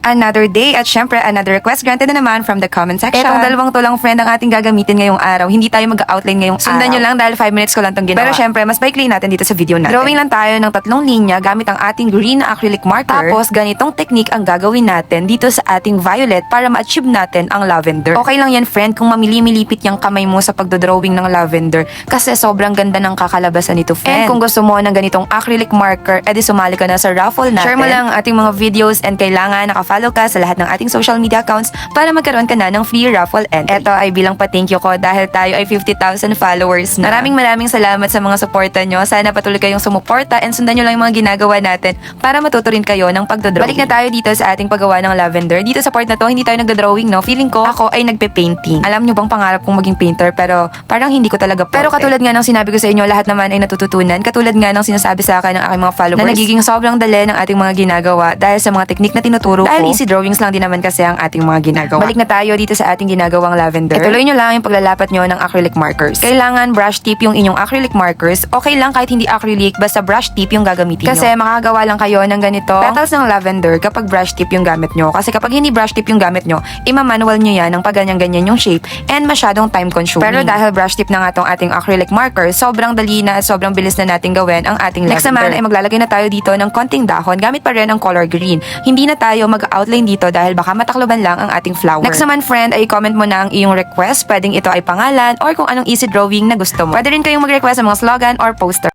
Another day at syempre another request granted na naman from the comment section. Etong dalawang to lang friend ang ating gagamitin ngayong araw. Hindi tayo mag-outline ngayong araw. Sundan nyo lang dahil 5 minutes ko lang tong ginawa. Pero syempre mas baikli natin dito sa video natin. Drawing lang tayo ng 3 linya gamit ang ating green na acrylic marker. Tapos ganitong technique ang gagawin natin dito sa ating violet para ma-achieve natin ang lavender. Okay lang yan friend kung mamili-milipit yung kamay mo sa pagdodrawing ng lavender kasi sobrang ganda ng kakalabasan nito friend. And kung gusto mo ng ganitong acrylic marker, edi sumali ka na sa raffle natin. Share mo lang ang ating mga videos and kailangan nakafollow ka sa lahat ng ating social media accounts para magkaroon ka na ng free raffle entry. Ito ay bilang pa-thank you ko dahil tayo ay 50,000 followers na. Maraming salamat sa mga suporta nyo. Sana patuloy kayong sumuporta and sundan nyo lang yung mga ginagawa natin para matuto rin kayo ng pagdodrawing. Balik na tayo dito sa ating paggawa ng lavender. Dito sa part na to, hindi tayo nagdodrawing, no? Feeling ko, ako ay nagpe-painting. Alam nyo bang pangarap kong maging painter pero parang hindi ko talaga Pero katulad nga ng sinabi ko sa inyo, lahat naman ay natututunan. Katulad nga ng sinasabi sa akin ng aking mga followers na nagiging sobrang dali ng ating mga ginagawa dahil sa mga teknik na tinuturo ko. Dahil easy drawings lang din naman kasi ang ating mga ginagawa. Balik na tayo dito sa ating ginagawang lavender. Ituloy nyo lang yung paglalapat nyo ng acrylic markers. Kailangan brush tip yung inyong acrylic markers. Okay lang kahit hindi acrylic, basta brush tip yung gagamitin nyo. Kasi makagawa lang kayo ng ganito petals ng lavender kapag brush tip yung gamit nyo. Kasi kapag hindi brush tip yung gamit nyo, ima-manual nyo yan ng pag ganyan-ganyan yung shape and masyadong time consuming. Pero dahil brush tip na nga tong ating acrylic marker, sobrang dali na at sobrang bilis na natin gawin ang ating lavender. Next naman ay maglalagay na tayo dito ng konting dahon gamit pa rin ang color green. Hindi na tayo mag-outline dito dahil baka matakloban lang ang ating flower. Next naman friend ay comment mo na ang iyong request. Pwedeng ito ay pangalan or kung anong easy drawing na gusto mo. Pwede rin kayong mag-request ng mga slogan or poster.